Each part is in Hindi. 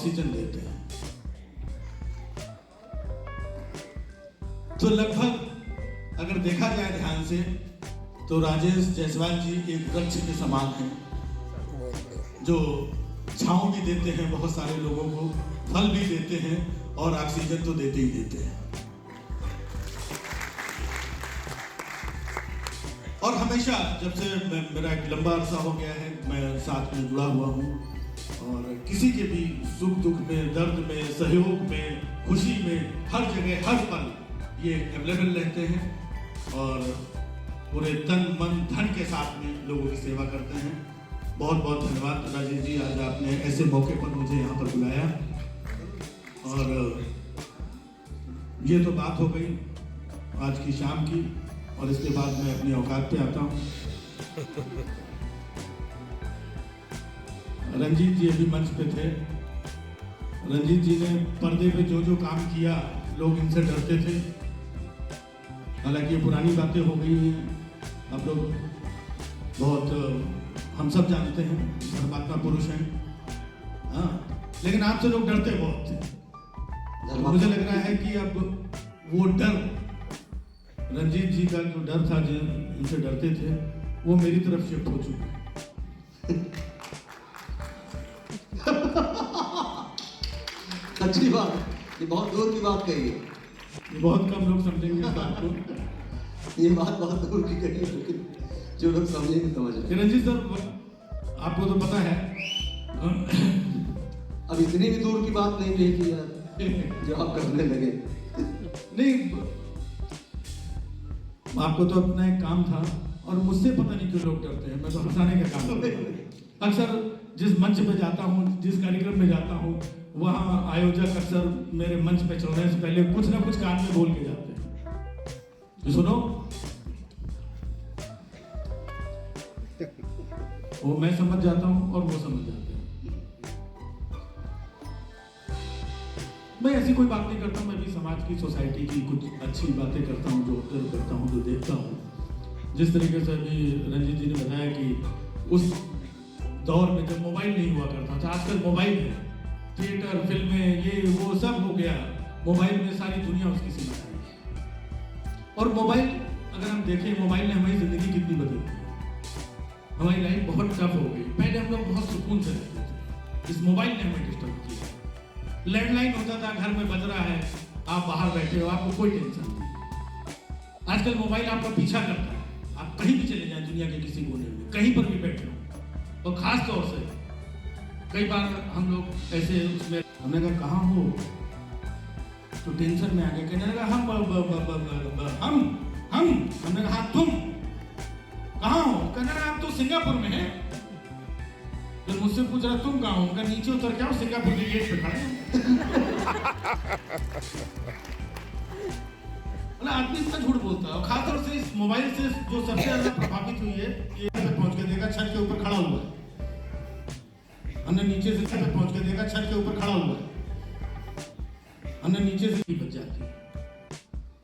ऑक्सीजन देते हैं। तो लगभग अगर देखा जाए ध्यान से तो राजेश जायसवाल जी एक वृक्ष के समान हैं, जो छांव भी देते हैं बहुत सारे लोगों को, फल भी देते हैं और ऑक्सीजन तो देते ही देते हैं। और हमेशा जब से मेरा एक लंबा अरसा हो गया है मैं साथ में जुड़ा हुआ हूँ, और किसी के भी सुख दुख में, दर्द में, सहयोग में, खुशी में, हर जगह हर पल ये अवेलेबल रहते हैं और पूरे तन मन धन के साथ में लोगों की सेवा करते हैं। बहुत बहुत धन्यवाद राजेश जी, आज आपने ऐसे मौके पर मुझे यहाँ पर बुलाया। और ये तो बात हो गई आज की शाम की, और इसके बाद मैं अपनी औकात पे आता हूँ। रंजीत जी अभी मंच पे थे। रंजीत जी ने पर्दे पे जो जो काम किया लोग इनसे डरते थे, हालांकि ये पुरानी बातें हो गई हैं। अब लोग बहुत हम सब जानते हैं धर्मात्मा पुरुष हैं, हाँ, लेकिन आपसे लोग डरते बहुत थे। मुझे लग रहा है कि अब वो डर, रंजीत जी का जो डर था जो इनसे डरते थे, वो मेरी तरफ शिफ्ट हो चुका है। अच्छी बात, ये बहुत दूर की बात कही है। ये बहुत कम लोग समझेंगे इस बात को। ये बात बहुत दूर की कही है, लेकिन जो लोग समझेंगे समझ रहे। रंजीत सर, आपको तो पता है अब इतनी भी दूर की बात नहीं कही थी यार, जो आप करने लगे। नहीं, आपको तो अपना एक काम था और मुझसे पता नहीं क्यों लोग डरते हैं। मैं तो हंसाने का काम करता हूं। अक्सर जिस मंच पे जाता हूँ, जिस कार्यक्रम में जाता हूँ, वहाँ आयोजक अक्सर मेरे मंच पे चलने से पहले कुछ ना कुछ कान में बोल के जाते हैं, तो सुनो, वो मैं समझ जाता हूँ और वो समझ जाते हैं। मैं ऐसी कोई बात नहीं करता हूँ, मैं भी समाज की, सोसाइटी की कुछ अच्छी बातें करता हूँ, जो ऑब्जर्व करता हूँ, जो देखता हूँ। जिस तरीके से अभी रंजीत जी ने बताया कि उस दौर में जब मोबाइल नहीं हुआ करता था, आजकल मोबाइल है, थिएटर, फिल्में, ये वो सब हो गया, मोबाइल में सारी दुनिया उसकी सीमा है। और मोबाइल अगर हम देखें, मोबाइल ने हमारी जिंदगी कितनी बदल दी है। हमारी लाइफ बहुत टफ हो गई। पहले हम लोग बहुत सुकून से रहते थे, इस मोबाइल ने हमें डिस्टर्ब किया। लैंडलाइन होता था, घर में बज रहा है, आप बाहर बैठे हो, आपको कोई टेंशन नहीं। आजकल मोबाइल आपका पीछा करता है, आप कहीं भी चले जाएं दुनिया के किसी कोने में, कहीं पर भी बैठे हो। और खास तौर से कई बार हम लोग ऐसे उसमें, हमने कहा कहाँ हो, तो टेंशन में आ गए, कहने लगा हमने कहा तुम कहाँ हो, कहने लगा हम तो सिंगापुर में हैं। जब मुझसे पूछ रहा तुम कहाँ हो, उनका नीचे उतर के आओ, सिंगापुर के गेट पे खड़े हैं। आदमी इतना झूठ बोलता है। और खासतौर से इस मोबाइल से जो सबसे ज्यादा प्रभावित हुई है, ये पहुंच के देखा छत के ऊपर खड़ा हुआ है, हमने नीचे से छत पहुंच के देखा छत के ऊपर खड़ा हुआ है, हमने नीचे से ही बच जाती है।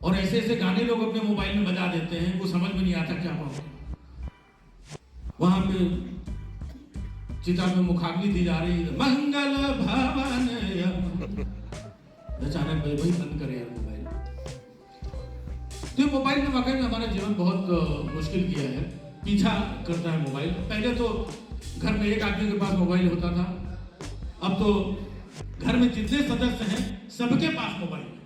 और ऐसे ऐसे गाने लोग अपने मोबाइल में बजा देते हैं, वो समझ में नहीं आता क्या बात है। वहां पे चिता में मुखाग्नि दी जा रही है, मंगल भवन, अचानक भाई बंद करे यार मोबाइल। तो मोबाइल ने वाकई में हमारा जीवन बहुत मुश्किल किया है, पीछा करता है मोबाइल। पहले तो घर में एक आदमी के पास मोबाइल होता था, अब तो घर में जितने सदस्य हैं सबके पास मोबाइल है।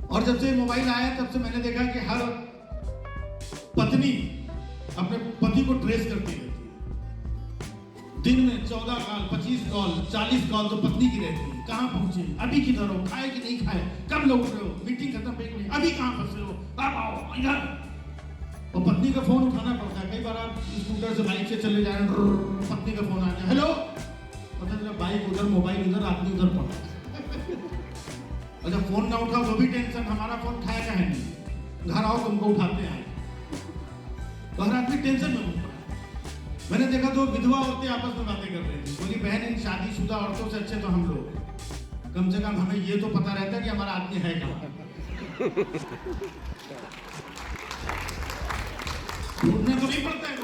और जब से मोबाइल आया तब से मैंने देखा कि हर पत्नी अपने पति को ट्रेस करती रहती है। दिन में 14 कॉल, 25 कॉल, 40 कॉल तो पत्नी की रहती है। कहाँ पहुंचे, अभी किधर हो, खाए कि नहीं खाए, कब लौट रहे हो, मीटिंग खत्म हुई कि नहीं, अभी कहाँ फंसे हो, अब आओ इधर। और पत्नी का फोन उठाना पड़ता है। कई बार आप स्कूटर से, बाइक से चले जा रहे हैं, पत्नी का फोन आ गया, हेलो, पता चला बाइक उधर, मोबाइल उधर, आदमी उधर पड़ा। अच्छा, फोन ना उठाओ तो भी टेंशन, हमारा फोन खाया क्या है नहीं, घर आओ तुमको उठाते हैं। तो हर आदमी टेंशन में घूम रहा है। मैंने देखा तो विधवा औरतें आपस में बातें कर रही थी, बोली बहन इन शादीशुदा औरतों से अच्छे तो हम लोग हैं, कम से कम हमें ये तो पता रहता है कि हमारा आदमी है कहाँ। ढूंढना तो नहीं पड़ता है।